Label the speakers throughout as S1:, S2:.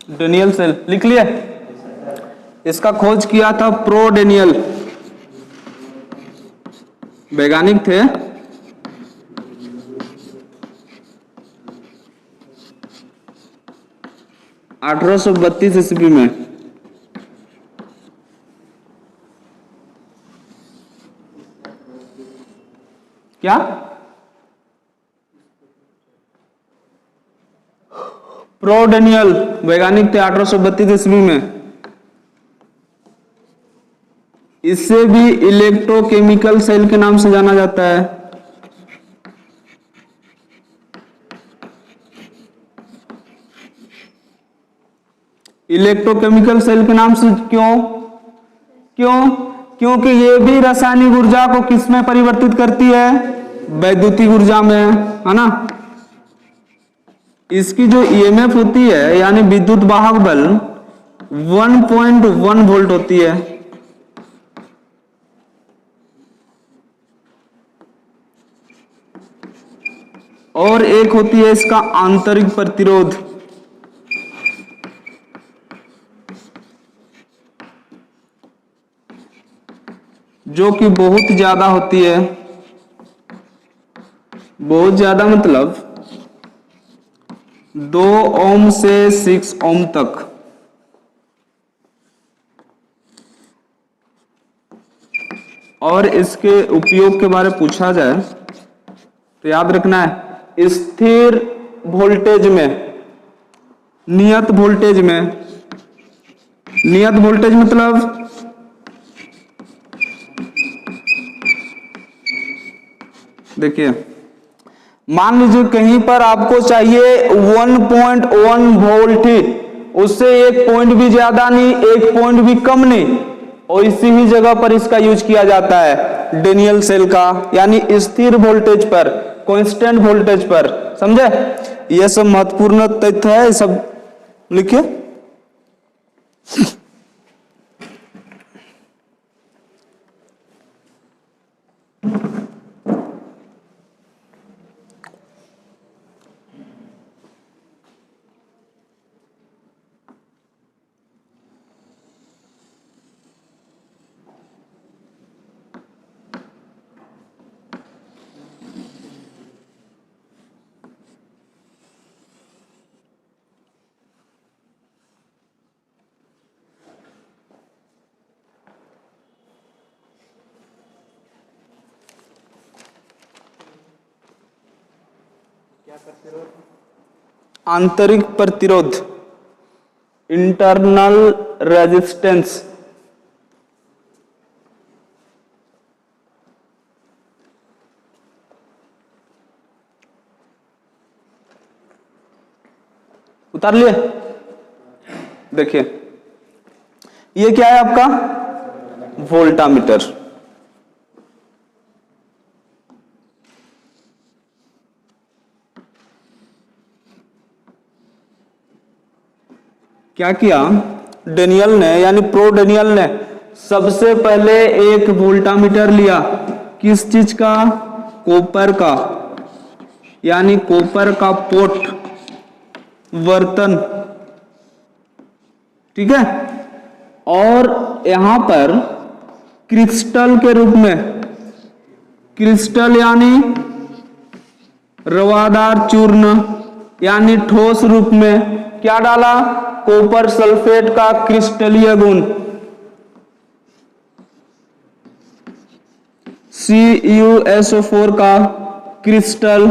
S1: Daniel cell लिख लिया। इसका खोज किया था प्रो डेनियल, वैज्ञानिक थे। (1832) ईस्वी में। क्या? प्रो डेनियल वैज्ञानिक थे 1832 ईस्वी में। इसे भी इलेक्ट्रोकेमिकल सेल के नाम से जाना जाता है। इलेक्ट्रोकेमिकल सेल के नाम से क्यों? क्योंकि ये भी रासायनिक ऊर्जा को किसमें परिवर्तित करती है? वैद्युतिक ऊर्जा में, है ना। इसकी जो ईएमएफ होती है यानी विद्युत वाहक बल 1.1 वोल्ट होती है। और एक होती है इसका आंतरिक प्रतिरोध, जो कि बहुत ज्यादा होती है। बहुत ज्यादा मतलब 2 ओम से 6 ओम तक। और इसके उपयोग के बारे में पूछा जाए तो याद रखना है, स्थिर वोल्टेज में, नियत वोल्टेज में। नियत वोल्टेज मतलब देखिए, मान लीजिए कहीं पर आपको चाहिए 1.1 वोल्ट ही, उससे एक पॉइंट भी ज्यादा नहीं, एक पॉइंट भी कम नहीं, और इसी ही जगह पर इसका यूज किया जाता है डेनियल सेल का, यानी स्थिर वोल्टेज पर, कांस्टेंट वोल्टेज पर। समझे? यह सब महत्वपूर्ण तथ्य है, सब लिखिए। आंतरिक प्रतिरोध, इंटरनल रेजिस्टेंस। उतार लिए? देखिए, ये क्या है आपका? वोल्टामीटर। क्या किया डेनियल ने, यानी प्रो डेनियल ने सबसे पहले एक वोल्टामीटर लिया। किस चीज का? कॉपर का, यानी कॉपर का पोट, बर्तन। ठीक है। और यहां पर क्रिस्टल के रूप में, क्रिस्टल यानी रवादार चूर्ण, यानी ठोस रूप में क्या डाला? कॉपर सल्फेट का क्रिस्टलीय गुण CuSO4 का क्रिस्टल।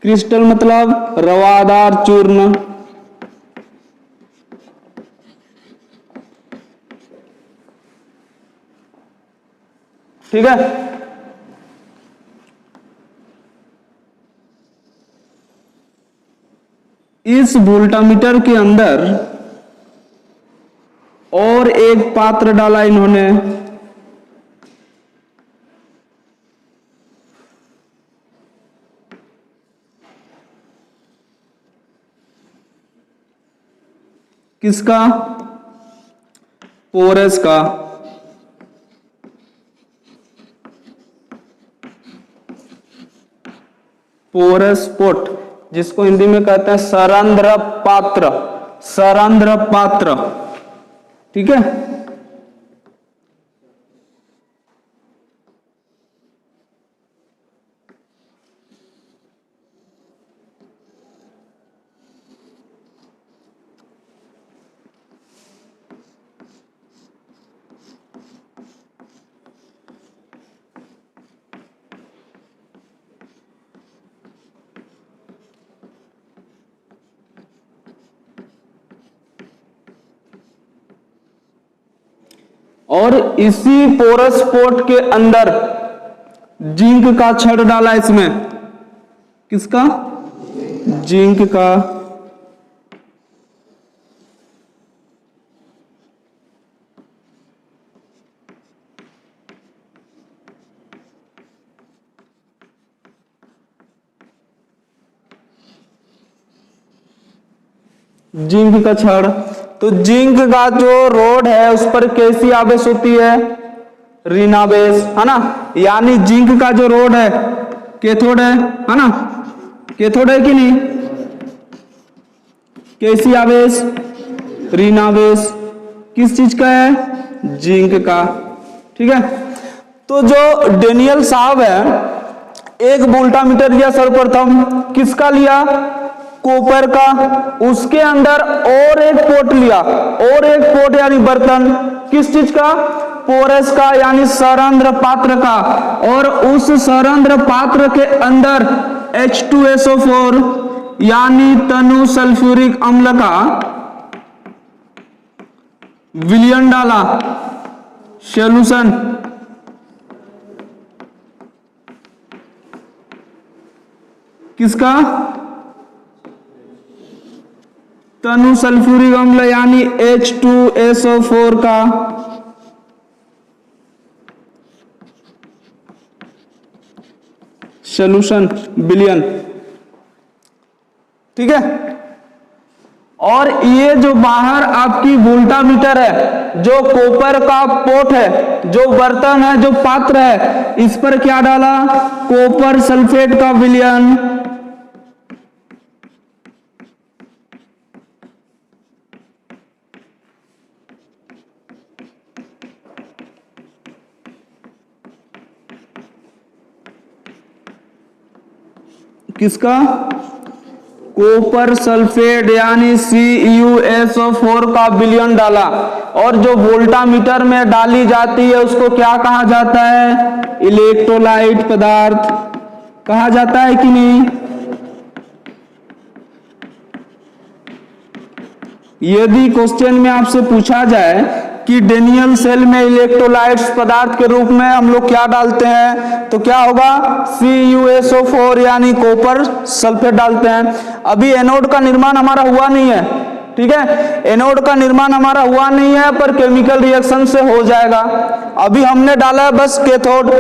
S1: क्रिस्टल मतलब रवादार चूर्ण। ठीक है। इस वोल्टामीटर के अंदर और एक पात्र डाला इन्होंने, किसका? पोरस का। पोरस पोट, जिसको हिंदी में कहते हैं सरंध्र पात्र, सरंध्र पात्र। ठीक है, और इसी पोरस पोर्ट के अंदर जिंक का छड़ डाला इसमें, किसका? जिंक का। जिंक का छड़, तो जिंक का जो रोड है उस पर कैसी आवेश होती है? ऋणावेश, है ना। यानी जिंक का जो रोड है कैथोड है ना, कैथोड है कि नहीं? कैसी आवेश? ऋणावेश। किस चीज का है? जिंक का। ठीक है, तो जो डेनियल साहब है, एक वोल्टामीटर लिया सर्वप्रथम, किसका लिया? कॉपर का। उसके अंदर और एक पोर्ट लिया, और एक पोर्ट यानी बर्तन, किस चीज का? पोरस का, यानी सरंध्र पात्र का। और उस सरंध्र पात्र के अंदर H2SO4 यानी तनु सल्फ्यूरिक अम्ल का विलयन डाला, सॉल्यूशन। किसका? तनु सल्फ्यूरिक अम्ल यानी H2SO4 का सॉल्यूशन, विलयन। ठीक है, और ये जो बाहर आपकी वोल्टामीटर है, जो कॉपर का पोर्ट है, जो बर्तन है, जो पात्र है, इस पर क्या डाला? कॉपर सल्फेट का विलयन। किसका? कॉपर सल्फेट यानी CuSO4 का विलयन डाला। और जो वोल्टामीटर में डाली जाती है उसको क्या कहा जाता है? इलेक्ट्रोलाइट पदार्थ कहा जाता है कि नहीं? यदि क्वेश्चन में आपसे पूछा जाए कि डेनियल सेल में इलेक्ट्रोलाइट्स पदार्थ के रूप में हम लोग क्या डालते हैं, तो क्या होगा? CuSO4 यानी कॉपर सल्फेट डालते हैं। अभी एनोड का निर्माण हमारा हुआ नहीं है, ठीक है, एनोड का निर्माण हमारा हुआ नहीं है, पर केमिकल रिएक्शन से हो जाएगा। अभी हमने डाला है बस कैथोड।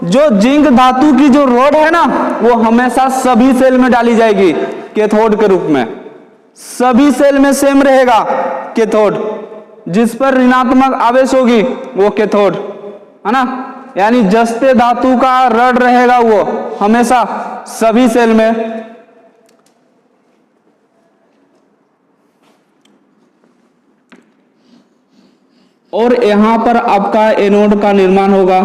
S1: जो जिंक धातु की जो रॉड है ना, वो हमेशा सभी सेल में डाली जाएगी कैथोड के रूप में। सभी सेल में सेम रहेगा कैथोड, जिस पर ऋणात्मक आवेश होगी वो कैथोड, है ना। यानी जस्ते धातु का रड रहेगा वो हमेशा सभी सेल में। और यहां पर आपका एनोड का निर्माण होगा,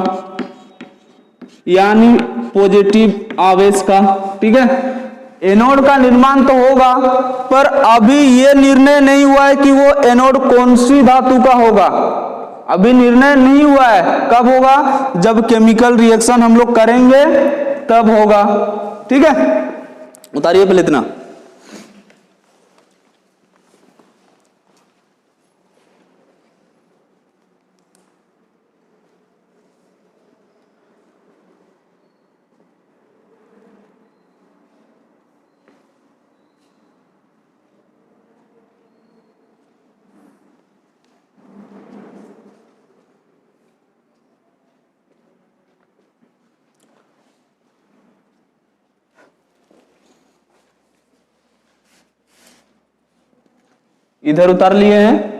S1: यानी पॉजिटिव आवेश का। ठीक है, एनोड का निर्माण तो होगा, पर अभी ये निर्णय नहीं हुआ है कि वो एनोड कौन सी धातु का होगा। अभी निर्णय नहीं हुआ है। कब होगा? जब केमिकल रिएक्शन हम लोग करेंगे तब होगा। ठीक है, उतारिए पहले इतना। इधर उतार लिए हैं।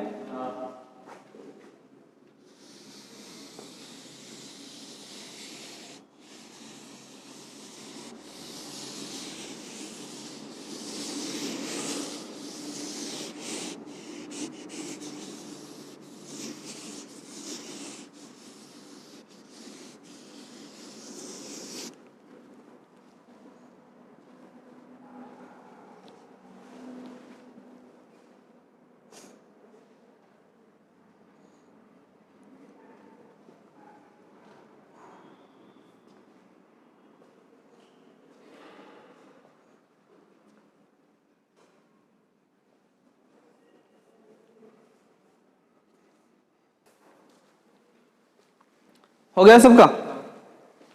S1: हो गया सबका?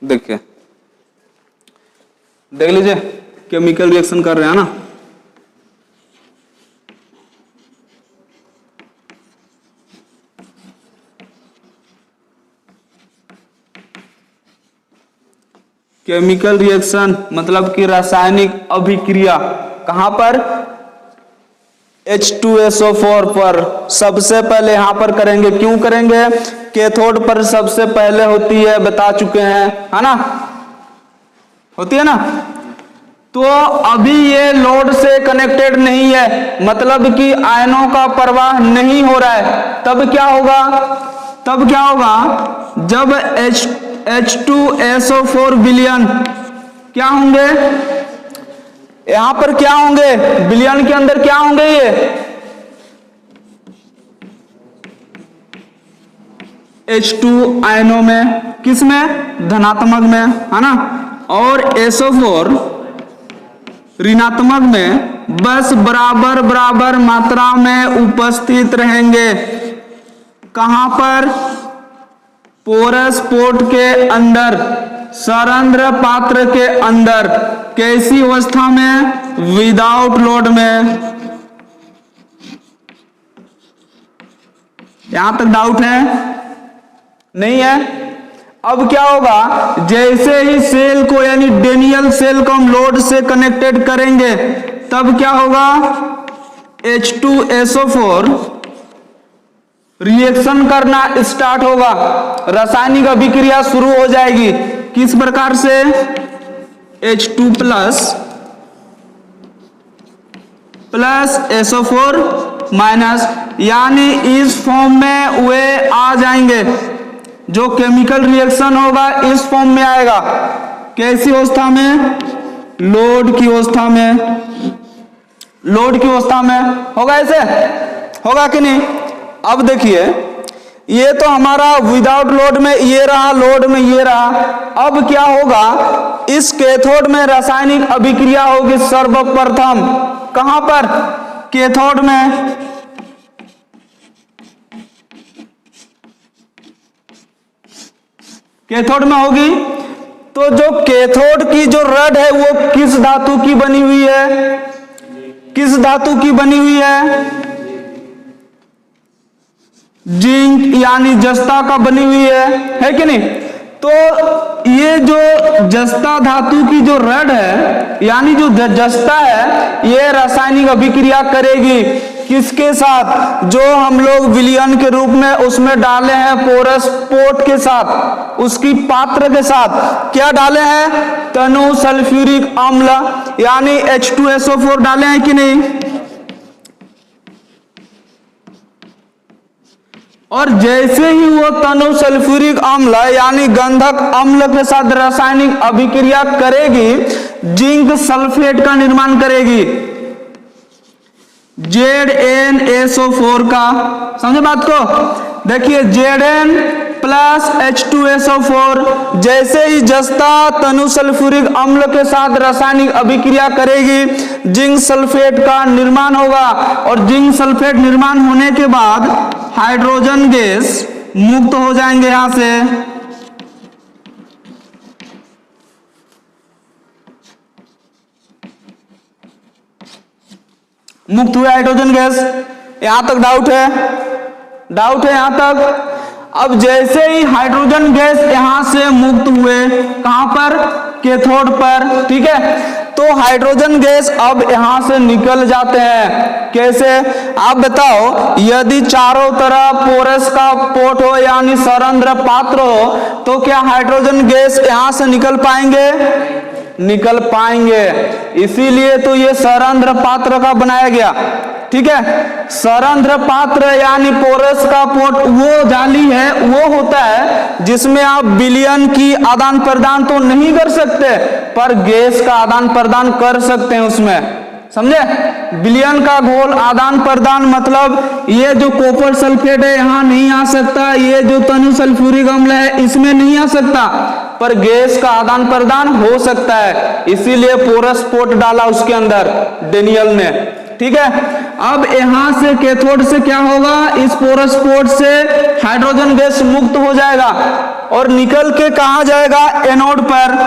S1: देखिए, देख लीजिए, केमिकल रिएक्शन कर रहे हैं ना। केमिकल रिएक्शन मतलब कि रासायनिक अभिक्रिया कहां पर? H2SO4 पर सबसे पहले यहां पर करेंगे। क्यों करेंगे? कैथोड पर सबसे पहले होती है, बता चुके हैं, है ना, होती है ना। तो अभी ये लोड से कनेक्टेड नहीं है, मतलब कि आयनों का प्रवाह नहीं हो रहा है। तब क्या होगा? तब क्या होगा? जब H2SO4 विलयन क्या होंगे? यहां पर क्या होंगे? विलयन के अंदर क्या होंगे? ये H2 आयनों में, किस में? धनात्मक में, है ना। और SO4 ऋणात्मक में बस बराबर बराबर मात्रा में उपस्थित रहेंगे। कहां पर? पोरस पोर्ट के अंदर, सरंध्र पात्र के अंदर। कैसी अवस्था में? विदाउट लोड में। यहां तक डाउट है? नहीं है? अब क्या होगा? जैसे ही सेल को यानी डेनियल सेल को हम लोड से कनेक्टेड करेंगे, तब क्या होगा? H2SO4 रिएक्शन करना स्टार्ट होगा, रासायनिक अभिक्रिया शुरू हो जाएगी। किस प्रकार से? H2 प्लस SO4 माइनस, यानी इस फॉर्म में वे आ जाएंगे। जो केमिकल रिएक्शन होगा इस फॉर्म में आएगा। कैसी अवस्था में? लोड की अवस्था में। लोड की अवस्था में होगा। ऐसे होगा कि नहीं? अब देखिए, ये तो हमारा विदाउट लोड में ये रहा, लोड में ये रहा। अब क्या होगा? इस कैथोड में रासायनिक अभिक्रिया होगी सर्वप्रथम। कहां पर? कैथोड में। कैथोड में होगी। तो जो कैथोड की जो रड है वो किस धातु की बनी हुई है? किस धातु की बनी हुई है? जिंक यानी जस्ता का बनी हुई है कि नहीं? तो ये जो जस्ता धातु की जो रड है यानी जो जस्ता है, ये रासायनिक अभिक्रिया करेगी किसके साथ? जो हम लोग विलयन के रूप में उसमें डाले हैं पोरस पोर्ट के साथ, उसकी पात्र के साथ क्या डाले हैं? तनु सल्फ्यूरिक अम्ल यानी H2SO4 डाले हैं कि नहीं? और जैसे ही वो तनु सल्फ्यूरिक अम्ल यानी गंधक अम्ल के साथ रासायनिक अभिक्रिया करेगी, जिंक सल्फेट का निर्माण करेगी, ZnSO4 का। समझे बात को? देखिए, Zn प्लस H2SO4 जैसे ही जस्ता तनु सल्फ्यूरिक अम्ल के साथ रासायनिक अभिक्रिया करेगी, जिंक सल्फेट का निर्माण होगा। और जिंक सल्फेट निर्माण होने के बाद हाइड्रोजन गैस मुक्त हो जाएंगे यहां से। मुक्त हुए हाइड्रोजन गैस। यहां तक डाउट है? डाउट है यहां तक? अब जैसे ही हाइड्रोजन गैस यहां से मुक्त हुए, कहां पर? कैथोड पर, ठीक है। तो हाइड्रोजन गैस अब यहां से निकल जाते हैं। कैसे? आप बताओ, यदि चारों तरफ पोरस का पोर्ट हो यानी सरंध्र पात्र हो, तो क्या हाइड्रोजन गैस यहां से निकल पाएंगे? निकल पाएंगे। इसीलिए तो ये सरंध्र पात्र का बनाया गया, ठीक है। सरंध्र पात्र यानी पोरस का पोर्ट वो जाली है, वो होता है जिसमें आप विलयन की आदान प्रदान तो नहीं कर सकते, पर गैस का आदान प्रदान कर सकते हैं उसमें। समझे? विलयन का घोल आदान प्रदान मतलब ये जो कॉपर सल्फेट है यहां नहीं आ सकता, ये जो तनु सल्फ्यूरिक अम्ल है इसमें नहीं आ सकता, पर गैस का आदान प्रदान हो सकता है। इसीलिए पोरस पोर्ट डाला उसके अंदर डेनियल ने, ठीक है। अब यहां से कैथोड से क्या होगा, इस पोरस पोर्ट से हाइड्रोजन गैस मुक्त हो जाएगा और निकल के कहां जाएगा, एनोड पर।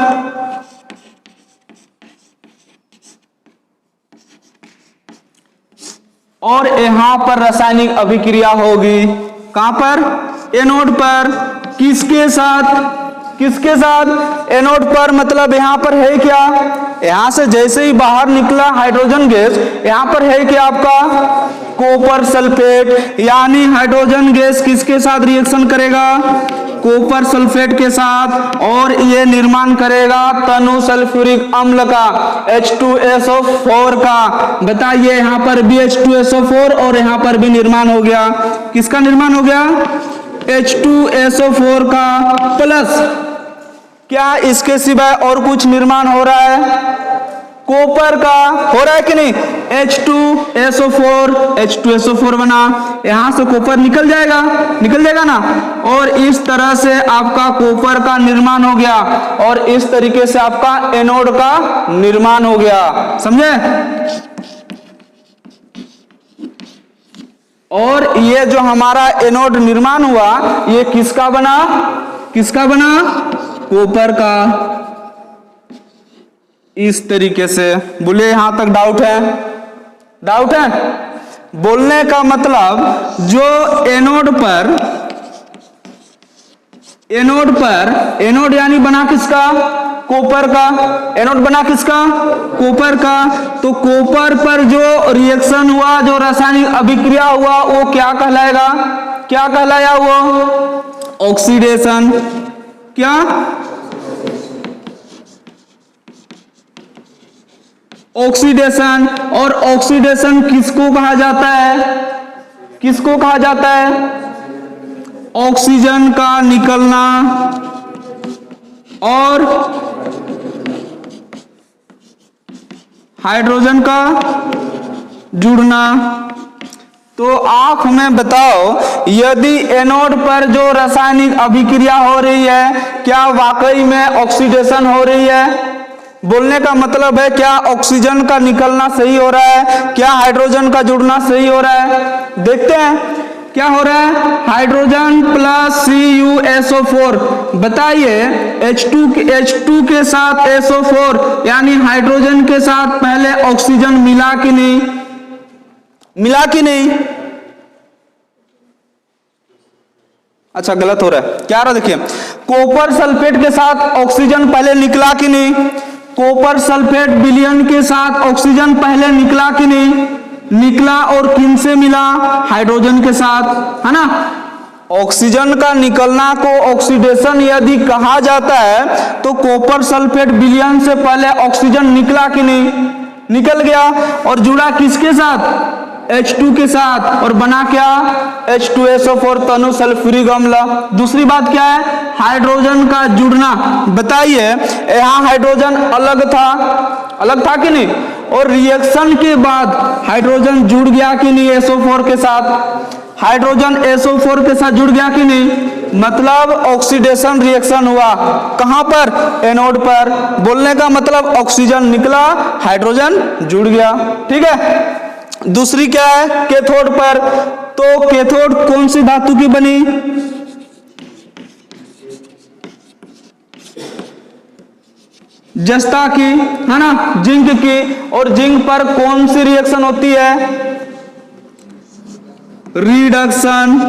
S1: और यहां पर रासायनिक अभिक्रिया होगी, कहां पर, एनोड पर। किसके साथ, किसके साथ, एनोड पर। मतलब यहां पर है क्या, यहां से जैसे ही बाहर निकला हाइड्रोजन गैस, यहां पर है क्या आपका कॉपर सल्फेट, यानी हाइड्रोजन गैस किसके साथ रिएक्शन करेगा, कॉपर सल्फेट के साथ, और ये निर्माण करेगा तनु सल्फ्यूरिक अम्ल का, H2SO4 का। बताइए यहां पर भी H2SO4 और यहां पर भी निर्माण हो गया, किसका निर्माण हो गया, H2SO4 का। प्लस क्या इसके सिवाय और कुछ निर्माण हो रहा है, कॉपर का हो रहा है कि नहीं, H2SO4 बना, यहां से कॉपर निकल जाएगा, निकल जाएगा ना, और इस तरह से आपका कॉपर का निर्माण हो गया और इस तरीके से आपका एनोड का निर्माण हो गया, समझे। और ये जो हमारा एनोड निर्माण हुआ ये किसका बना, किसका बना, कॉपर का। इस तरीके से बोले, यहां तक डाउट है, डाउट है। बोलने का मतलब जो एनोड पर, एनोड यानी बना किसका, कॉपर का, एनोड बना किसका, कॉपर का। तो कॉपर पर जो रिएक्शन हुआ, जो रासायनिक अभिक्रिया हुआ, वो क्या कहलाएगा, क्या कहलाया, वो ऑक्सीडेशन। क्या, ऑक्सीडेशन। और ऑक्सीडेशन किसको कहा जाता है, किसको कहा जाता है, ऑक्सीजन का निकलना और हाइड्रोजन का जुड़ना। तो आप हमें बताओ, यदि एनोड पर जो रासायनिक अभिक्रिया हो रही है, क्या वाकई में ऑक्सीडेशन हो रही है। बोलने का मतलब है क्या ऑक्सीजन का निकलना सही हो रहा है, क्या हाइड्रोजन का जुड़ना सही हो रहा है। देखते हैं क्या हो रहा है, हाइड्रोजन प्लस CuSO4। बताइए H2 के साथ SO4 यानी हाइड्रोजन के साथ पहले ऑक्सीजन मिला कि नहीं, मिला कि नहीं। अच्छा गलत हो रहा है, क्या रहा देखिए, कॉपर सल्फेट के साथ ऑक्सीजन पहले निकला कि नहीं, कॉपर सल्फेट विलयन के साथ ऑक्सीजन पहले निकला कि नहीं, निकला। और किन से मिला, हाइड्रोजन के साथ, है ना। ऑक्सीजन का निकलना को ऑक्सीडेशन यदि कहा जाता है तो कॉपर सल्फेट विलयन से पहले ऑक्सीजन निकला कि नहीं, निकल गया और जुड़ा किसके साथ, H2 के साथ, और बना क्या, H2SO4 तनु सल्फ्यूरिक अम्ल। दूसरी बात क्या है, हाइड्रोजन का जुड़ना। बताइए यहां हाइड्रोजन अलग था, अलग था कि नहीं, और रिएक्शन के बाद हाइड्रोजन जुड़ गया कि नहीं SO4 के साथ, हाइड्रोजन SO4 के साथ जुड़ गया कि नहीं, मतलब ऑक्सीडेशन रिएक्शन हुआ, कहां पर, एनोड पर। बोलने का मतलब ऑक्सीजन निकला, हाइड्रोजन जुड़ गया, ठीक है। दूसरी क्या है, कैथोड पर। तो कैथोड कौन सी धातु की बनी, जस्ता की, है ना, जिंक की। और जिंक पर कौन सी रिएक्शन होती है, रिडक्शन।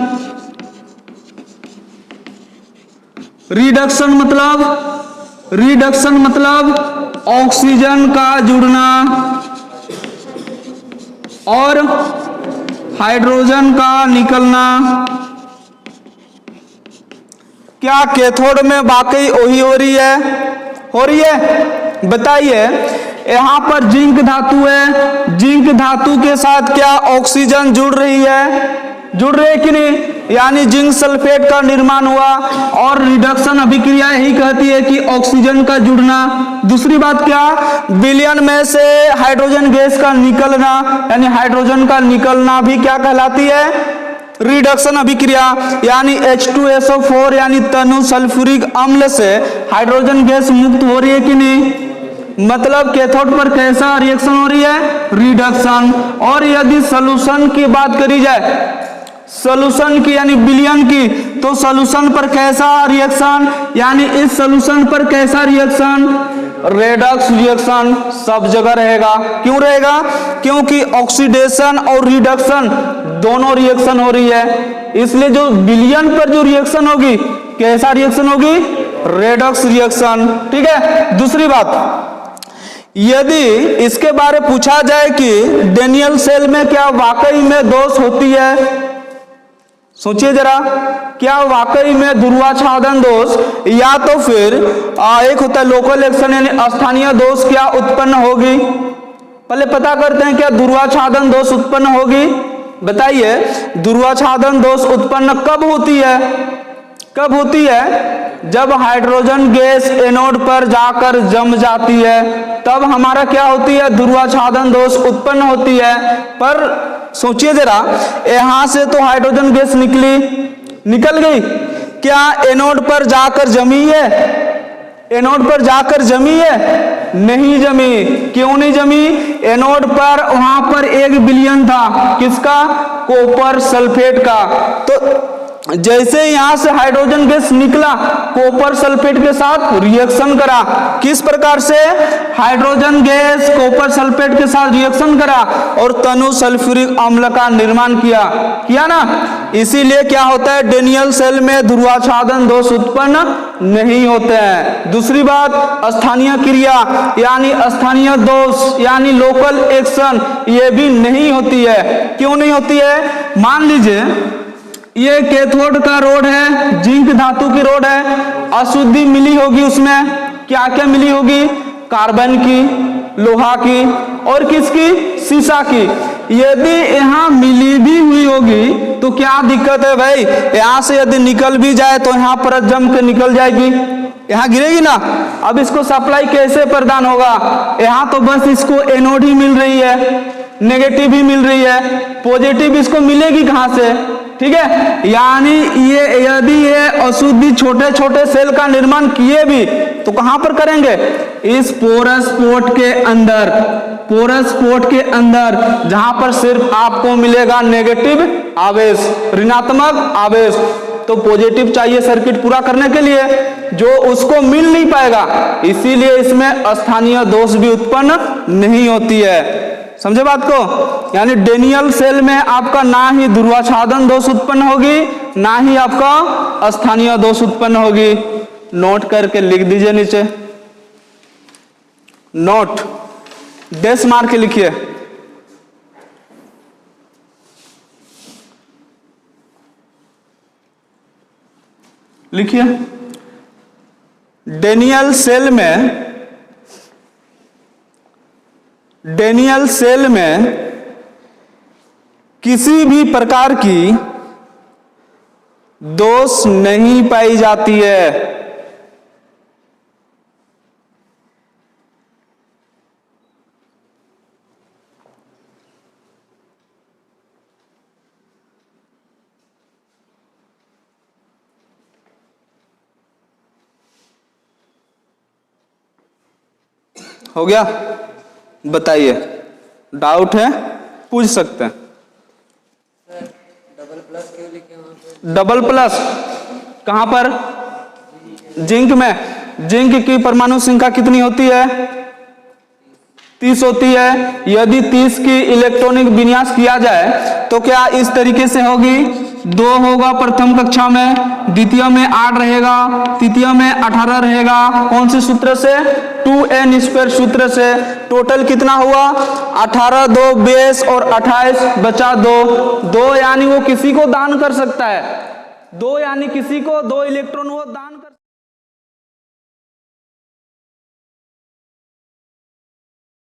S1: रिडक्शन मतलब ऑक्सीजन का जुड़ना और हाइड्रोजन का निकलना। क्या कैथोड में वाकई वही हो रही है, हो रही है। बताइए यहां पर जिंक धातु है, जिंक धातु के साथ क्या ऑक्सीजन जुड़ रही है, जुड़ रही है कि नहीं, यानी जिंक सल्फेट का निर्माण हुआ। और रिडक्शन अभिक्रिया यही कहती है कि ऑक्सीजन का जुड़ना। दूसरी बात क्या, विलयन में से हाइड्रोजन गैस का निकलना, यानी हाइड्रोजन का निकलना भी क्या कहलाती है, रिडक्शन अभिक्रिया। यानी H2SO4 यानी तनु सल्फ्यूरिक अम्ल से हाइड्रोजन गैस मुक्त हो रही है कि नहीं, मतलब कैथोड पर कैसा रिएक्शन हो रही है, रिडक्शन। और यदि सॉल्यूशन की बात करी जाए, सॉल्यूशन की यानी विलयन की, तो सॉल्यूशन पर कैसा रिएक्शन, यानी इस सॉल्यूशन पर कैसा रिएक्शन, रेडक्स रिएक्शन सब जगह रहेगा। क्यों रहेगा, क्योंकि ऑक्सीडेशन और रिडक्शन दोनों रिएक्शन हो रही है, इसलिए जो विलयन पर जो रिएक्शन होगी कैसा रिएक्शन होगी, रेडक्स रिएक्शन। ठीक है। दूसरी बात, यदि इसके बारे पूछा जाए कि डेनियल सेल में क्या वाकई में दोष होती है, सोचिए जरा, क्या वाकई में ध्रुवाच्छादन दोष या तो फिर एक होता है लोकल एक्शन यानी स्थानीय दोष क्या उत्पन्न होगी। पहले पता करते हैं क्या ध्रुवाच्छादन दोष उत्पन्न होगी, बताइए। ध्रुवाच्छादन दोष उत्पन्न कब होती है, कब होती है, जब हाइड्रोजन गैस एनोड पर जाकर जम जाती है, तब हमारा क्या होती है, ध्रुवाच्छादन दोष उत्पन्न होती है। पर सोचिए जरा, यहां से तो हाइड्रोजन गैस निकल गई, क्या एनोड पर जाकर जमी है, एनोड पर जाकर जमी है, नहीं जमी। क्यों नहीं जमी, एनोड पर वहां पर एक विलयन था, किसका, कॉपर सल्फेट का। तो जैसे यहां से हाइड्रोजन गैस निकला, कॉपर सल्फेट के साथ रिएक्शन करा, किस प्रकार से, हाइड्रोजन गैस कॉपर सल्फेट के साथ रिएक्शन करा और तनु सल्फ्यूरिक अम्ल का निर्माण किया ना। इसीलिए क्या होता है, डेनियल सेल में ध्रुवाच्छादन दोष उत्पन्न नहीं होते हैं। दूसरी बात, स्थानीय क्रिया यानी स्थानीय दोष यानी लोकल एक्शन, ये भी नहीं होती है। क्यों नहीं होती है, मान लीजिए ये कैथोड का रोड है, जिंक धातु की रोड है, अशुद्धि मिली होगी उसमें, क्या क्या मिली होगी, कार्बन की, लोहा की और किसकी, सीसा की। यदि यहाँ मिली भी हुई होगी तो क्या दिक्कत है भाई, यहाँ से यदि निकल भी जाए तो यहाँ पर जम के निकल जाएगी, यहाँ गिरेगी ना। अब इसको सप्लाई कैसे प्रदान होगा, यहाँ तो बस इसको एनोड ही मिल रही है, नेगेटिव ही मिल रही है, पॉजिटिव इसको मिलेगी कहां से। ठीक है, यानी ये यदि ये अशुद्धि छोटे छोटे सेल का निर्माण किए भी तो कहां पर करेंगे, इस पोरस पोर्ट के अंदर, पोरस पोर्ट के अंदर, जहां पर सिर्फ आपको मिलेगा नेगेटिव आवेश, ऋणात्मक आवेश। तो पॉजिटिव चाहिए सर्किट पूरा करने के लिए, जो उसको मिल नहीं पाएगा, इसीलिए इसमें स्थानीय दोष भी उत्पन्न नहीं होती है। समझे बात को, यानी डेनियल सेल में आपका ना ही ध्रुवाच्छादन दोष उत्पन्न होगी, ना ही आपका स्थानीय दोष उत्पन्न होगी। नोट करके लिख दीजिए नीचे, नोट डैश मार के लिखिए। लिखिए, डेनियल सेल में किसी भी प्रकार की दोष नहीं पाई जाती है। हो गया, बताइए, डाउट है पूछ सकते हैं।
S2: डबल प्लस क्यों लिखे वहां पे?
S1: डबल प्लस कहां पर, जिंक में। जिंक की परमाणु संख्या कितनी होती है, 30 होती है। यदि 30 की इलेक्ट्रॉनिक विन्यास किया जाए तो क्या इस तरीके से होगी, 2 होगा प्रथम कक्षा में, द्वितीय में 8 रहेगा, तृतीय में 18 रहेगा। कौन से सूत्र से, 2n² सूत्र से। टोटल कितना हुआ, 18, 2 22 और 28 बचा 2 यानी वो किसी को दान कर सकता है, 2 यानी किसी को 2 इलेक्ट्रॉन वो दान कर